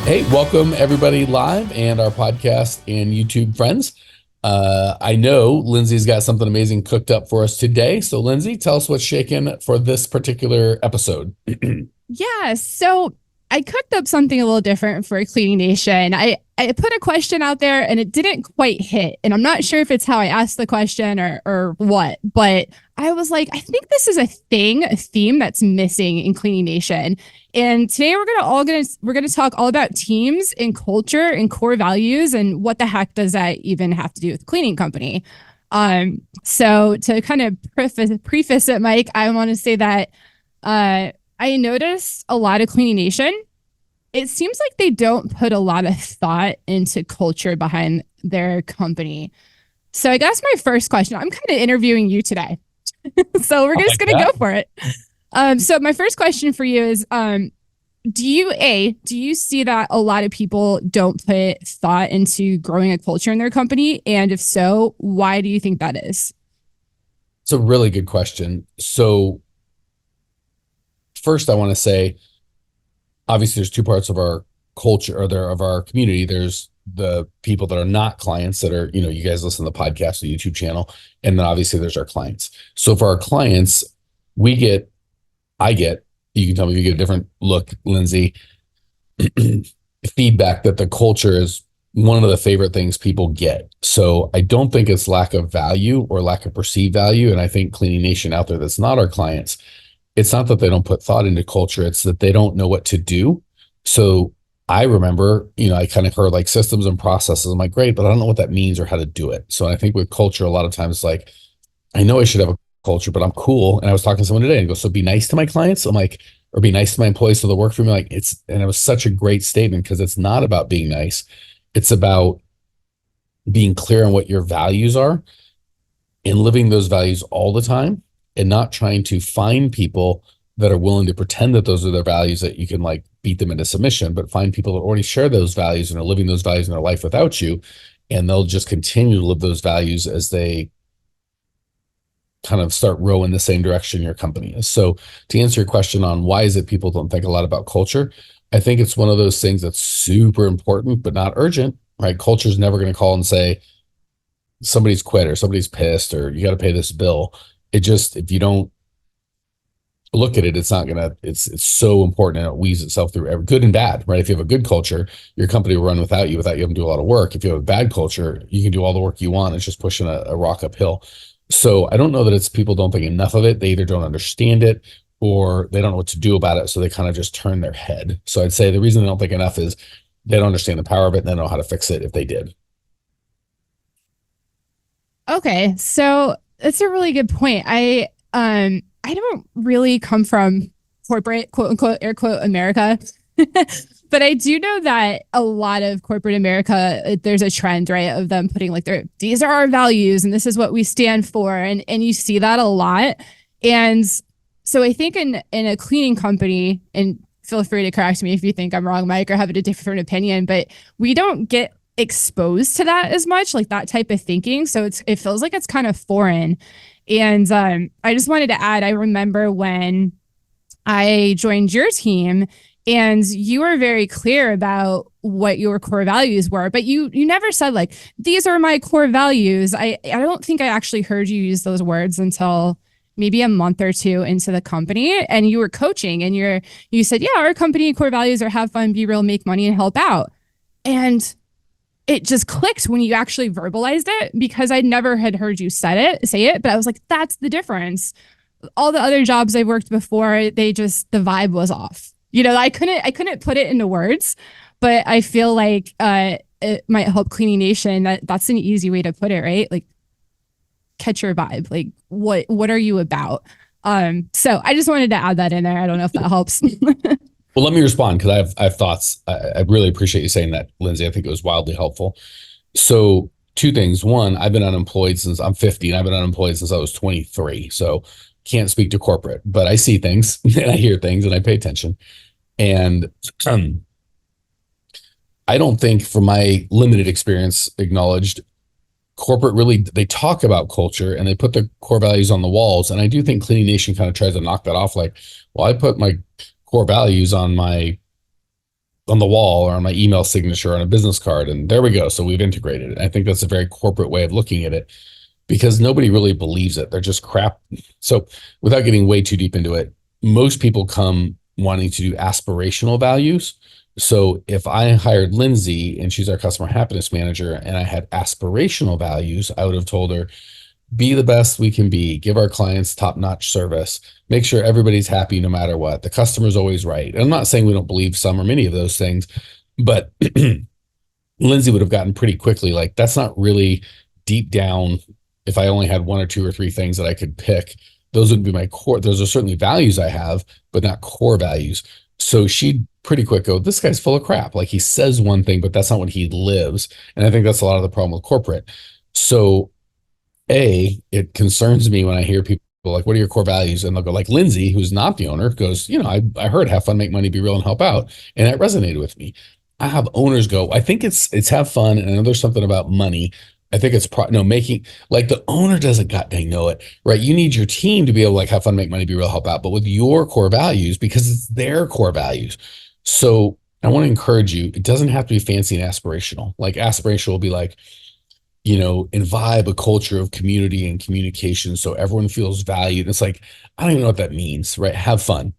Hey, welcome everybody live and our podcast and YouTube friends. I know Lindsay's got something amazing cooked up for us today. So Lindsay, tell us what's shaking for this particular episode. Yeah, so I cooked up something a little different for Cleaning Nation. I put a question out there and it didn't quite hit. And I'm not sure if it's how I asked the question or what, but I was like, I think this is a theme that's missing in Cleaning Nation. And today we're gonna talk all about teams and culture and core values and what the heck does that even have to do with a cleaning company. So to kind of preface it, Mike, I want to say that I notice a lot of Cleaning Nation. It seems like they don't put a lot of thought into culture behind their company. So I guess my first question, I'm kind of interviewing you today. So we're I just like gonna that. go for it. So my first question for you is do you see that a lot of people don't put thought into growing a culture in their company? And if so, why do you think that is? It's a really good question. So first I want to say, obviously there's two parts of our culture or there of our community. There's the people that are not clients that are, you guys listen to the podcast, the YouTube channel, and then obviously there's our clients. So for our clients, we get I get, you can tell me if you get a different look, Lindsay, feedback that the culture is one of the favorite things people get. So I don't think it's lack of value or lack of perceived value. And I think Cleaning Nation out there that's not our clients, it's not that they don't put thought into culture, it's that they don't know what to do. So I remember, I kind of heard like systems and processes. I'm like, great, but I don't know what that means or how to do it. So I think with culture, a lot of times, like, I know I should have a culture, but I'm cool. And I was talking to someone today and go, so be nice to my clients. I'm like, or be nice to my employees so they'll work for me. Like and it was such a great statement because it's not about being nice. It's about being clear on what your values are and living those values all the time and not trying to find people that are willing to pretend that those are their values that you can like beat them into submission, but find people that already share those values and are living those values in their life without you. And they'll just continue to live those values as they kind of start rowing the same direction your company is. So to answer your question on why is it people don't think a lot about culture, I think it's one of those things that's super important, but not urgent, right? Culture is never going to call and say somebody's quit or somebody's pissed or you got to pay this bill. It just, if you don't look at it, it's not going to, it's so important and it weaves itself through every good and bad, right? If you have a good culture, your company will run without you having to do a lot of work. If you have a bad culture, you can do all the work you want. It's just pushing a rock uphill. So I don't know that it's people don't think enough of it. They either don't understand it or they don't know what to do about it. So they kind of just turn their head. So I'd say the reason they don't think enough is they don't understand the power of it and they don't know how to fix it if they did. Okay, so that's a really good point. I don't really come from corporate quote unquote air quote America. But I do know that a lot of corporate America, there's a trend, right, of them putting like these are our values and this is what we stand for. And you see that a lot. And so I think in a cleaning company, and feel free to correct me if you think I'm wrong, Mike, or have a different opinion, but we don't get exposed to that as much, like that type of thinking. So it feels like it's kind of foreign. And I just wanted to add, I remember when I joined your team and you were very clear about what your core values were, but you never said like, these are my core values. I don't think I actually heard you use those words until maybe a month or two into the company, and you were coaching and you said, yeah, our company core values are have fun, be real, make money, and help out. And it just clicked when you actually verbalized it because I never had heard you say it, but I was like, that's the difference. All the other jobs I worked before, the vibe was off. I couldn't put it into words, but I feel like it might help Cleaning Nation. That's an easy way to put it, right? Like catch your vibe. Like what are you about? So I just wanted to add that in there. I don't know if that helps. Well, let me respond because I have thoughts. I really appreciate you saying that, Lindsay. I think it was wildly helpful. So two things. One, I've been unemployed since I'm 50 and I've been unemployed since I was 23. So can't speak to corporate, but I see things and I hear things and I pay attention. And I don't think from my limited experience acknowledged corporate really, they talk about culture and they put their core values on the walls. And I do think Cleaning Nation kind of tries to knock that off. Like, well, I put my core values on my on the wall or on my email signature on a business card. And there we go. So we've integrated it. I think that's a very corporate way of looking at it because nobody really believes it. They're just crap. So without getting way too deep into it, most people come wanting to do aspirational values. So if I hired Lindsay and she's our customer happiness manager and I had aspirational values, I would have told her, be the best we can be, give our clients top-notch service, make sure everybody's happy no matter what. The customer's always right. And I'm not saying we don't believe some or many of those things, but Lindsay would have gotten pretty quickly like that's not really deep down. If I only had one or two or three things that I could pick, those would be my core. Those are certainly values I have, but not core values. So she'd pretty quick go, this guy's full of crap. Like he says one thing, but that's not what he lives. And I think that's a lot of the problem with corporate. So it concerns me when I hear people like, what are your core values? And they'll go like Lindsay, who's not the owner, goes, I heard have fun, make money, be real, and help out. And that resonated with me. I have owners go, I think it's have fun. And I know there's something about money. I think it's making like the owner doesn't god dang know it, right? You need your team to be able to like have fun, make money, be real, help out, but with your core values because it's their core values. So I want to encourage you. It doesn't have to be fancy and aspirational. Like aspirational will be like, imbibe a culture of community and communication so everyone feels valued. It's like, I don't even know what that means, right? Have fun,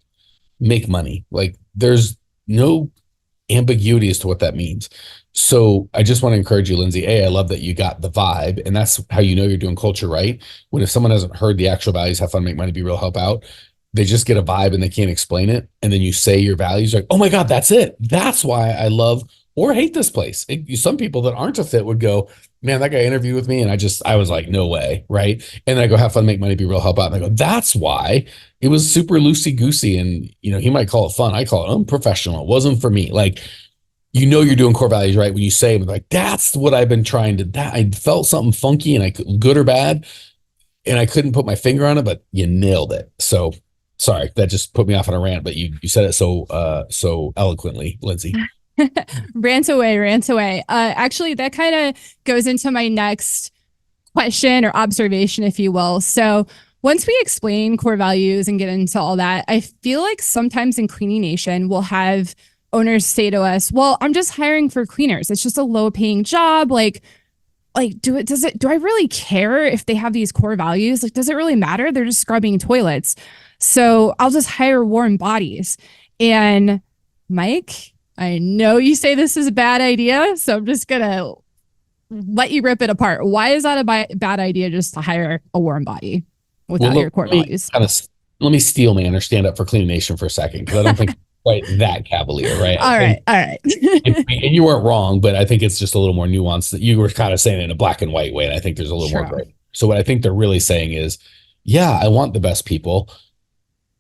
make money. Like there's no ambiguity as to what that means. So I just want to encourage you, Lindsay, I love that you got the vibe. And that's how you know you're doing culture right. When if someone hasn't heard the actual values, have fun, make money, be real, help out, they just get a vibe and they can't explain it. And then you say your values like, oh my God, that's it. That's why I love or hate this place. Some people that aren't a fit would go, man, that guy interviewed with me. And I was like, no way. Right. And then I go, have fun, make money, be real, help out. And I go, that's why it was super loosey goosey. And, he might call it fun. I call it unprofessional. It wasn't for me. Like, you're doing core values, right? When you say them, like, that's what I've been trying to, that I felt something funky and I could, good or bad. And I couldn't put my finger on it, but you nailed it. So sorry, that just put me off on a rant, but you said it so eloquently, Lindsay. Rant away, rant away. Actually, that kind of goes into my next question or observation, if you will. So once we explain core values and get into all that, I feel like sometimes in Cleaning Nation, we'll have owners say to us, well, I'm just hiring for cleaners. It's just a low paying job. Do I really care if they have these core values? Like, does it really matter? They're just scrubbing toilets. So I'll just hire warm bodies. And Mike, I know you say this is a bad idea, so I'm just going to let you rip it apart. Why is that a bad idea just to hire a warm body without your core values? Let me steel man or stand up for Clean Nation for a second, because I don't think quite that cavalier, right? All right. And you weren't wrong, but I think it's just a little more nuanced. That you were kind of saying it in a black and white way, and I think there's a little more gray. So what I think they're really saying is, yeah, I want the best people,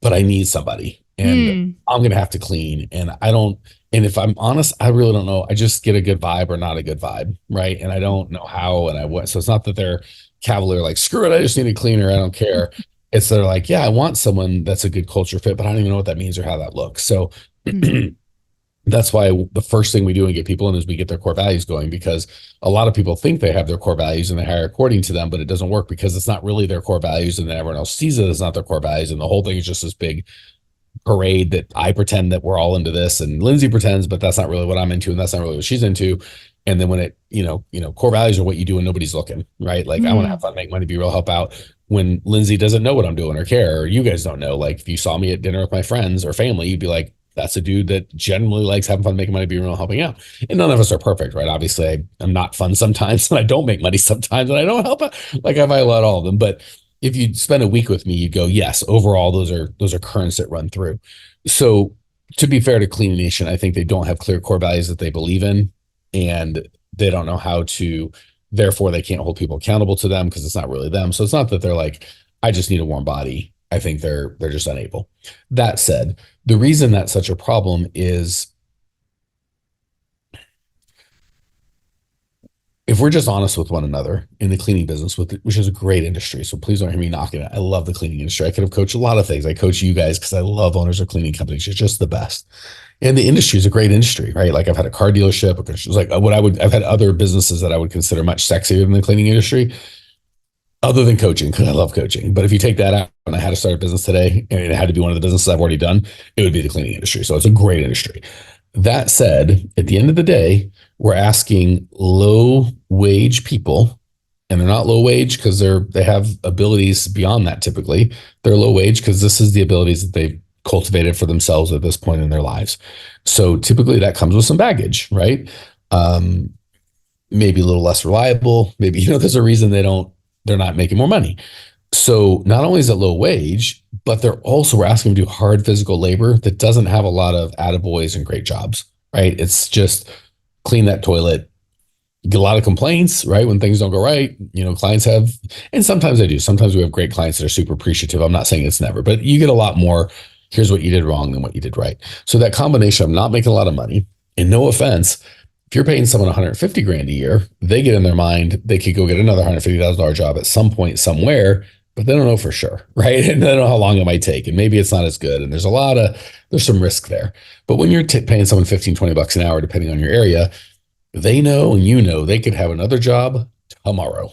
but I need somebody, and I'm going to have to clean, and I don't. And if I'm honest, I really don't know. I just get a good vibe or not a good vibe, right? And I don't know how and I what. So it's not that they're cavalier, like, screw it, I just need a cleaner, I don't care. It's they're like, yeah, I want someone that's a good culture fit, but I don't even know what that means or how that looks. So that's why the first thing we do and get people in is we get their core values going, because a lot of people think they have their core values and they hire according to them, but it doesn't work because it's not really their core values, and then everyone else sees it as not their core values. And the whole thing is just this big parade that I pretend that we're all into this and Lindsay pretends, but that's not really what I'm into. And that's not really what she's into. And then when it, core values are what you do when nobody's looking, right? Like I want to have fun, make money, be real, help out. When Lindsay doesn't know what I'm doing or care, or you guys don't know, like if you saw me at dinner with my friends or family, you'd be like, that's a dude that generally likes having fun, making money, being real, helping out. And none of us are perfect, right? Obviously I'm not fun sometimes and I don't make money sometimes and I don't help out. Like I violate all of them. But if you spend a week with me, you go, yes, overall, those are currents that run through. So to be fair to Clean Nation, I think they don't have clear core values that they believe in, and they don't know how to, therefore they can't hold people accountable to them because it's not really them. So it's not that they're like, I just need a warm body. I think they're just unable. That said, the reason that's such a problem is if we're just honest with one another in the cleaning business, which is a great industry. So please don't hear me knocking it. I love the cleaning industry. I could have coached a lot of things. I coach you guys because I love owners of cleaning companies. You're just the best. And the industry is a great industry, right? Like I've had a car dealership, I've had other businesses that I would consider much sexier than the cleaning industry, other than coaching, because I love coaching. But if you take that out and I had to start a business today and it had to be one of the businesses I've already done, it would be the cleaning industry. So it's a great industry. That said, at the end of the day, we're asking low wage people, and they're not low wage because they have abilities beyond that typically. They're low wage because this is the abilities that they've cultivated for themselves at this point in their lives. So typically that comes with some baggage, right? Maybe a little less reliable. Maybe, there's a reason they're not making more money. So not only is it low wage, but we're asking them to do hard physical labor that doesn't have a lot of attaboys and great jobs, right? It's just clean that toilet, get a lot of complaints, right? When things don't go right, clients have, and sometimes they do. Sometimes we have great clients that are super appreciative. I'm not saying it's never, but you get a lot more, here's what you did wrong than what you did right. So that combination of not making a lot of money, and no offense, if you're paying someone 150 grand a year, they get in their mind, they could go get another $150,000 job at some point somewhere, but they don't know for sure, right? And they don't know how long it might take. And maybe it's not as good. And there's some risk there. But when you're paying someone 15, 20 bucks an hour, depending on your area, they know, and they could have another job tomorrow.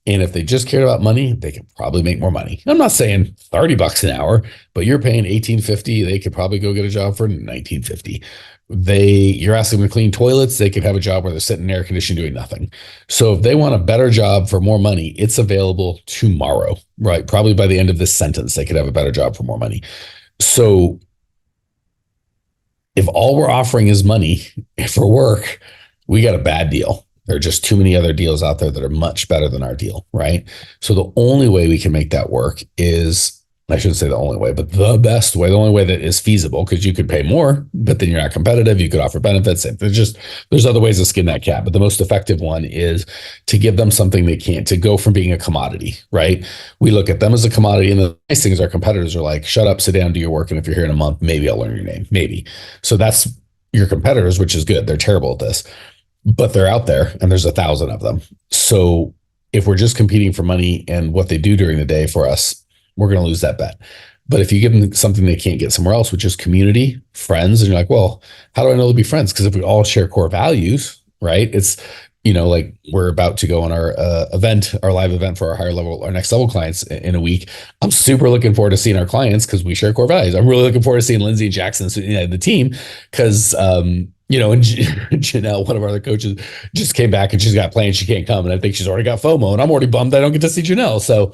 And if they just cared about money, they could probably make more money. I'm not saying 30 bucks an hour, but you're paying 18.50. They could probably go get a job for 19.50. You're asking them to clean toilets. They could have a job where they're sitting in air conditioning doing nothing. So if they want a better job for more money, it's available tomorrow, right? Probably by the end of this sentence, they could have a better job for more money. So if all we're offering is money for work, we got a bad deal. There are just too many other deals out there that are much better than our deal, right? So the only way we can make that work is, I shouldn't say the only way, but the best way, the only way that is feasible, because you could pay more, but then you're not competitive. You could offer benefits. There's other ways to skin that cat, but the most effective one is to give them something they can't, to go from being a commodity, right? We look at them as a commodity, and the nice thing is our competitors are like, shut up, sit down, do your work, and if you're here in a month, maybe I'll learn your name, maybe. So that's your competitors, which is good. They're terrible at this, but they're out there, and there's 1,000 of them. So if we're just competing for money and what they do during the day for us, we're going to lose that bet. But if you give them something they can't get somewhere else, which is community, friends, and you're like, well, how do I know they'll be friends? Because if we all share core values, right? It's, like we're about to go on our our live event for our next level clients in a week. I'm super looking forward to seeing our clients because we share core values. I'm really looking forward to seeing Lindsay and Jackson, the team, because, and Janelle, one of our other coaches, just came back and she's got plans. She can't come. And I think she's already got FOMO, and I'm already bummed I don't get to see Janelle. So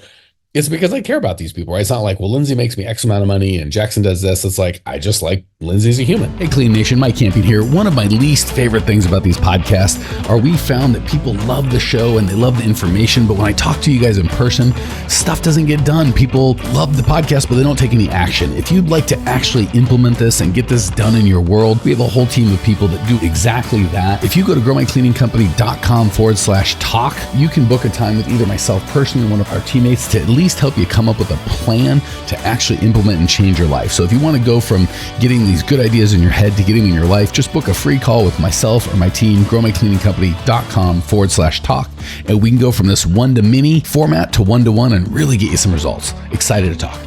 it's because I care about these people, right? It's not like, well, Lindsay makes me X amount of money and Jackson does this. It's like, I just like Lindsay's a human. Hey, Clean Nation, Mike Campion here. One of my least favorite things about these podcasts are we found that people love the show and they love the information, but when I talk to you guys in person, stuff doesn't get done. People love the podcast, but they don't take any action. If you'd like to actually implement this and get this done in your world, we have a whole team of people that do exactly that. If you go to growmycleaningcompany.com/talk, you can book a time with either myself personally or one of our teammates to at least help you come up with a plan to actually implement and change your life. So if you want to go from getting these good ideas in your head to getting them in your life, just book a free call with myself or my team, growmycleaningcompany.com/talk, and we can go from this one-to-many format to one-to-one and really get you some results. Excited to talk.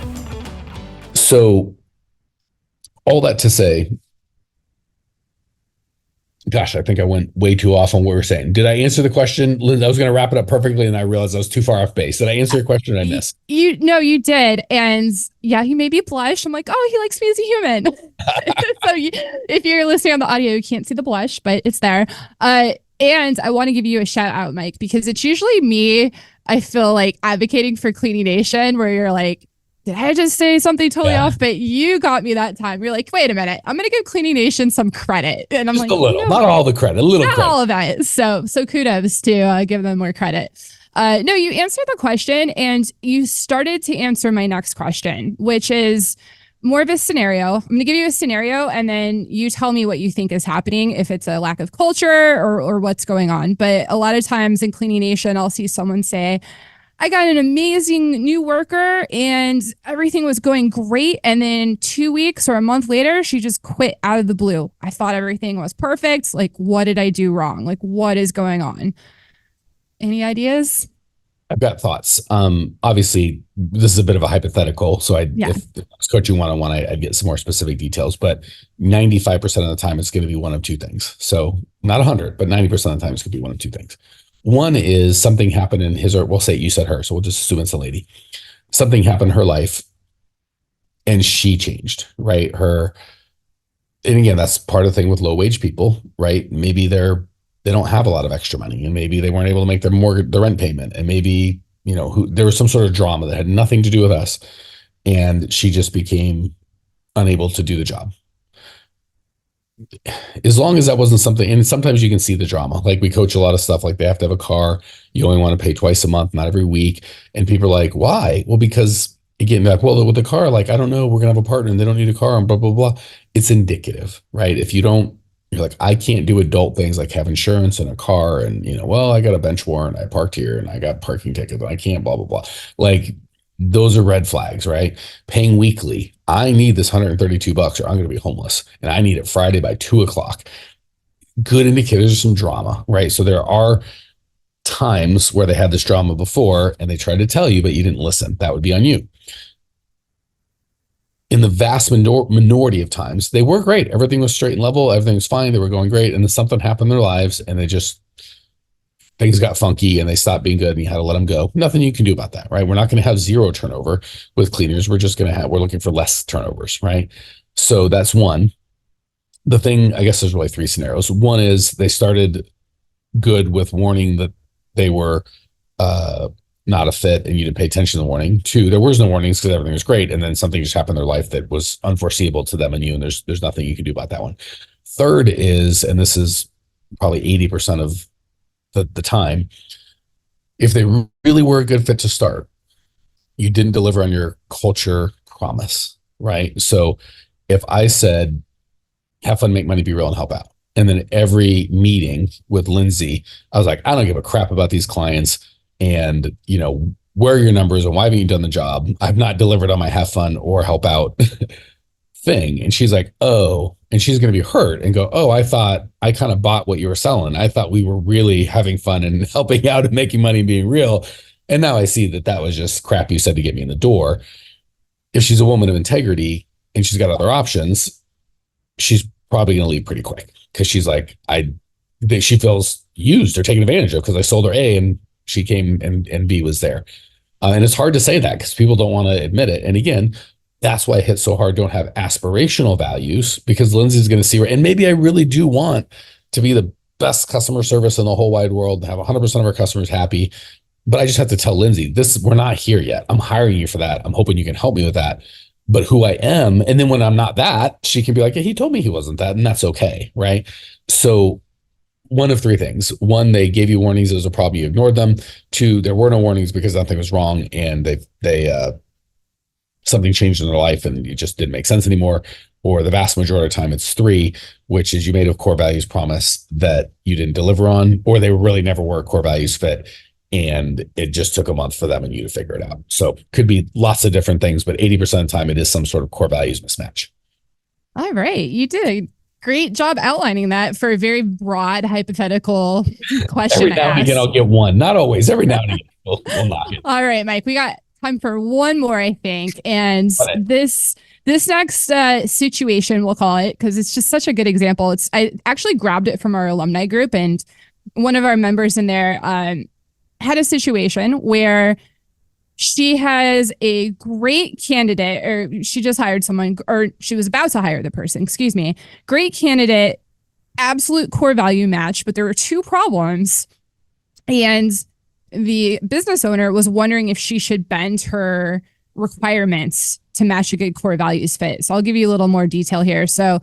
So all that to say, gosh, I think I went way too off on what we were saying. Did I answer the question? Liz, I was going to wrap it up perfectly, and I realized I was too far off base. Did I answer your question or did I miss? No, you did. And yeah, he made me blush. I'm like, oh, he likes me as a human. So if you're listening on the audio, you can't see the blush, but it's there. And I want to give you a shout out, Mike, because it's usually me, I feel like, advocating for Cleaning Nation, where you're like, did I just say something totally off? But you got me that time. You're like, wait a minute, I'm going to give Cleaning Nation some credit. And I'm just like, a little, not all the credit, a little not credit. all of that. So kudos to give them more credit. No, you answered the question and you started to answer my next question, which is more of a scenario. I'm going to give you a scenario and then you tell me what you think is happening, if it's a lack of culture or what's going on. But a lot of times in Cleaning Nation, I'll see someone say, I got an amazing new worker and everything was going great. And then 2 weeks or a month later, she just quit out of the blue. I thought everything was perfect. Like, what did I do wrong? Like, what is going on? Any ideas? I've got thoughts. Obviously, this is a bit of a hypothetical. So if I was coaching one-on-one, I'd get some more specific details. But 95% of the time, it's going to be one of two things. So not 100, but 90% of the time, it's going to be one of two things. One is something happened in his, or we'll say you said her, so we'll just assume it's a lady. Something happened in her life and she changed, right? and again, that's part of the thing with low wage people, right? Maybe they don't have a lot of extra money, and maybe they weren't able to make their rent payment, and maybe, there was some sort of drama that had nothing to do with us, and she just became unable to do the job. As long as that wasn't something, and sometimes you can see the drama. Like, we coach a lot of stuff, like they have to have a car. You only want to pay twice a month, not every week. And people are like, why? Well, because again, like, well, with the car, like, I don't know, we're gonna have a partner and they don't need a car and blah, blah, blah. It's indicative, right? If you don't, you're like, I can't do adult things like have insurance and a car and, well, I got a bench warrant, I parked here and I got parking tickets, and I can't, blah, blah, blah. Like, those are red flags, right? Paying weekly. I need this $132 or I'm going to be homeless, and I need it Friday by 2 o'clock. Good indicators of some drama, right? So there are times where they had this drama before and they tried to tell you, but you didn't listen. That would be on you. In the vast minority of times, they were great. Everything was straight and level. Everything was fine. They were going great. And then something happened in their lives and things got funky and they stopped being good and you had to let them go. Nothing you can do about that, right? We're not going to have zero turnover with cleaners. We're looking for less turnovers, right? So that's one. The thing, I guess there's really three scenarios. One is they started good with warning that they were not a fit and you didn't pay attention to the warning. Two, there was no warnings because everything was great. And then something just happened in their life that was unforeseeable to them and you, and there's nothing you can do about that one. Third is, and this is probably 80% of the time, if they really were a good fit to start, you didn't deliver on your culture promise, right? So if I said, have fun, make money, be real, and help out, and then every meeting with Lindsay, I was like, I don't give a crap about these clients, and where are your numbers and why haven't you done the job? I've not delivered on my have fun or help out thing. And she's like, oh, and she's going to be hurt and go, oh, I thought I kind of bought what you were selling. I thought we were really having fun and helping out and making money and being real. And now I see that was just crap you said to get me in the door. If she's a woman of integrity and she's got other options, she's probably going to leave pretty quick because she's like, she feels used or taken advantage of because I sold her A and she came and B was there. And it's hard to say that because people don't want to admit it. And again, that's why I hit so hard. Don't have aspirational values, because Lindsay's going to see, and maybe I really do want to be the best customer service in the whole wide world and have 100% of our customers happy. But I just have to tell Lindsay, we're not here yet. I'm hiring you for that. I'm hoping you can help me with that. But who I am, and then when I'm not that, she can be like, yeah, he told me he wasn't that, and that's okay, right? So one of three things. One, they gave you warnings. It was a problem. You ignored them. Two, there were no warnings because nothing was wrong, and they something changed in their life and it just didn't make sense anymore. Or the vast majority of the time, it's three, which is you made a core values promise that you didn't deliver on, or they really never were a core values fit. And it just took a month for them and you to figure it out. So could be lots of different things, but 80% of the time it is some sort of core values mismatch. All right. You did a great job outlining that for a very broad hypothetical question. Every now and again, I'll get one. Not always. Every now and again, we'll knock it. All right, Mike, we got time for one more, I think. And this next situation, we'll call it, because it's just such a good example. I actually grabbed it from our alumni group, and one of our members in there had a situation where she has a great candidate, or she just hired someone, or she was about to hire the person, excuse me. Great candidate, absolute core value match, but there were two problems. And the business owner was wondering if she should bend her requirements to match a good core values fit. So I'll give you a little more detail here. So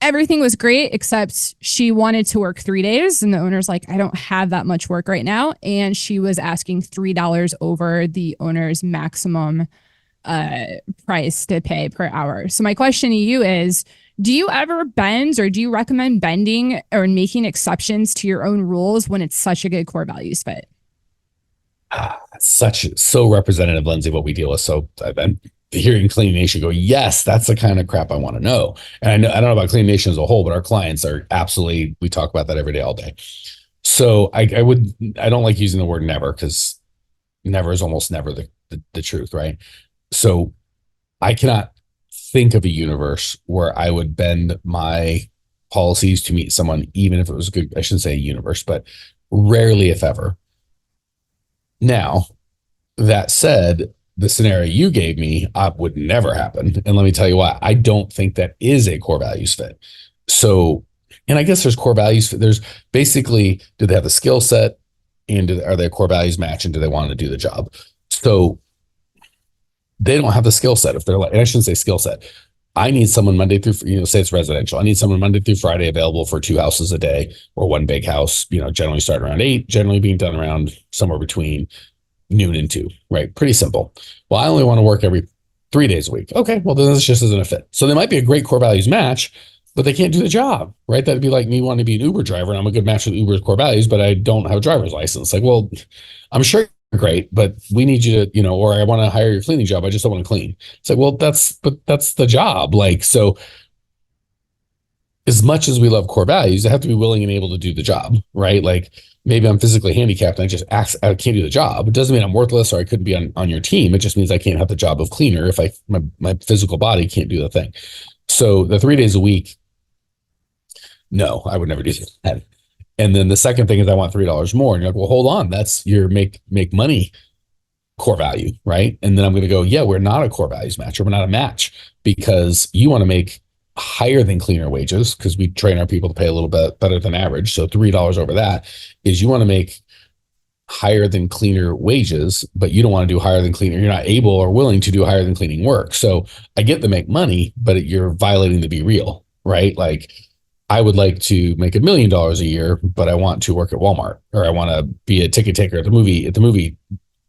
everything was great, except she wanted to work 3 days. And the owner's like, I don't have that much work right now. And she was asking $3 over the owner's maximum price to pay per hour. So my question to you is, do you ever bend, or do you recommend bending or making exceptions to your own rules when it's such a good core values fit? So representative, Lindsay, what we deal with. So I'm hearing Clean Nation go, yes, that's the kind of crap I want to know. And I don't know about Clean Nation as a whole, but our clients are absolutely, we talk about that every day, all day. So I don't like using the word never, because never is almost never the truth, right? So I cannot think of a universe where I would bend my policies to meet someone, even if it was good. I shouldn't say a universe, but rarely, if ever. Now, that said, the scenario you gave me would never happen. And let me tell you why. I don't think that is a core values fit. So, and I guess there's core values. There's basically, do they have the skill set, and are their core values match, and do they want to do the job? So they don't have the skill set. If they're like, and I shouldn't say skill set. I need someone Monday through, say it's residential. I need someone Monday through Friday available for 2 houses a day or one big house, generally starting around 8, generally being done around somewhere between noon and 2, right? Pretty simple. Well, I only want to work every 3 days a week. Okay, well, then this just isn't a fit. So they might be a great core values match, but they can't do the job, right? That'd be like me wanting to be an Uber driver, and I'm a good match with Uber's core values, but I don't have a driver's license. Like, well, I'm sure you're great, but we need you to, or I want to hire your cleaning job. I just don't want to clean. It's like, well, that's the job. Like, so as much as we love core values, I have to be willing and able to do the job, right? Like maybe I'm physically handicapped and I can't do the job. It doesn't mean I'm worthless or I couldn't be on your team. It just means I can't have the job of cleaner if my physical body can't do the thing. So the 3 days a week, no, I would never do that. And then the second thing is I want $3 more. And you're like, well, hold on, that's your make money core value, right? And then I'm going to go, yeah, we're not a core values match, or we're not a match, because you want to make higher than cleaner wages, because we train our people to pay a little bit better than average. So $3 over that is you want to make higher than cleaner wages, but you don't want to do higher than cleaner. You're not able or willing to do higher than cleaning work. So I get to make money, but you're violating the be real, right? Like I would like to make $1 million a year, but I want to work at Walmart, or I want to be a ticket taker at the movie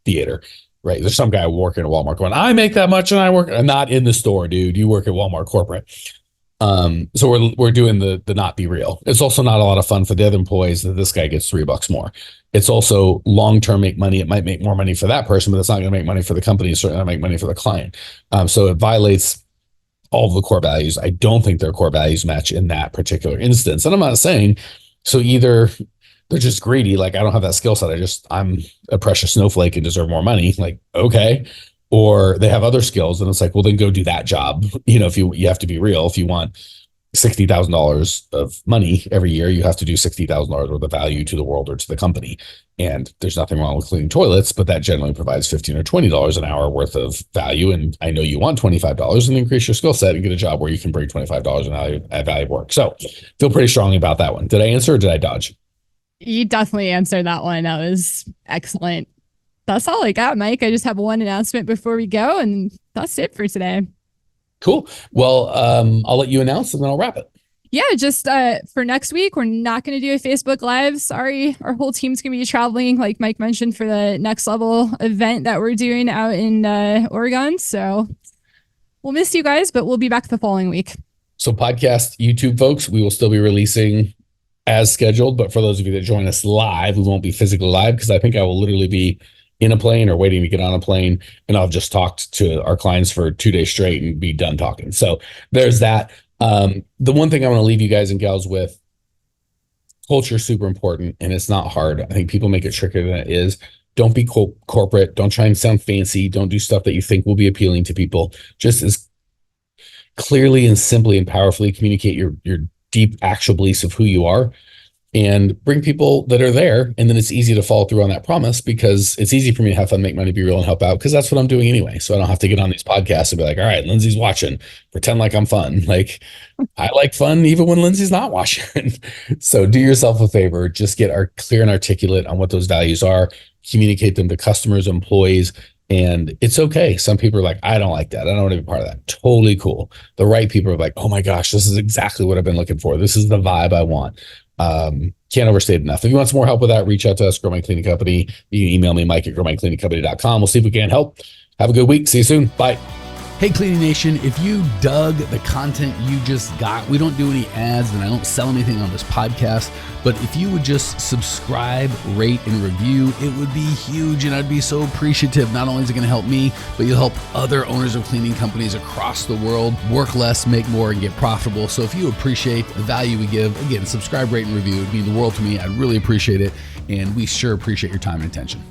theater, right? There's some guy working at Walmart going, I make that much and I'm not in the store, dude. You work at Walmart corporate. So we're doing the not be real. It's also not a lot of fun for the other employees that this guy gets $3 more. It's also long-term make money. It might make more money for that person, but it's not going to make money for the company. It's certainly not make money for the client. So it violates all of the core values. I don't think their core values match in that particular instance. And I'm not saying, so either they're just greedy, like I don't have that skill set, I'm a precious snowflake and deserve more money, like, okay. Or they have other skills and it's like, well, then go do that job. If you have to be real, if you want $60,000 of money every year, you have to do $60,000 worth of value to the world or to the company. And there's nothing wrong with cleaning toilets, but that generally provides $15 or $20 an hour worth of value. And I know you want $25, and increase your skill set and get a job where you can bring $25 in value of work. So feel pretty strongly about that one. Did I answer or did I dodge? You definitely answered that one. That was excellent. That's all I got, Mike. I just have one announcement before we go, and that's it for today. Cool. Well, I'll let you announce and then I'll wrap it. Yeah, just for next week, we're not going to do a Facebook Live. Sorry, our whole team's going to be traveling, like Mike mentioned, for the next level event that we're doing out in Oregon. So we'll miss you guys, but we'll be back the following week. So podcast, YouTube folks, we will still be releasing as scheduled. But for those of you that join us live, we won't be physically live because I think I will literally be in a plane or waiting to get on a plane, and I'll just talked to our clients for 2 days straight and be done talking. So there's that. The one thing I want to leave you guys and gals with, culture is super important, and it's not hard. I think people make it trickier than it is. Don't be corporate. Don't try and sound fancy. Don't do stuff that you think will be appealing to people. Just as clearly and simply and powerfully communicate your deep actual beliefs of who you are, and bring people that are there. And then it's easy to follow through on that promise, because it's easy for me to have fun, make money, be real, and help out, because that's what I'm doing anyway. So I don't have to get on these podcasts and be like, all right, Lindsay's watching, pretend like I'm fun. Like I like fun even when Lindsay's not watching. So do yourself a favor, just get clear and articulate on what those values are, communicate them to customers, employees, and it's okay. Some people are like, I don't like that. I don't want to be part of that. Totally cool. The right people are like, oh my gosh, this is exactly what I've been looking for. This is the vibe I want. Can't overstate enough. If you want some more help with that, reach out to us, Grow My Cleaning Company. You can email me, Mike@growmycleaningcompany.com. We'll see if we can help. Have a good week. See you soon. Bye. Hey, Cleaning Nation, if you dug the content you just got, we don't do any ads and I don't sell anything on this podcast, but if you would just subscribe, rate, and review, it would be huge, and I'd be so appreciative. Not only is it going to help me, but you'll help other owners of cleaning companies across the world work less, make more, and get profitable. So if you appreciate the value we give, again, subscribe, rate, and review. It would mean the world to me. I'd really appreciate it, and we sure appreciate your time and attention.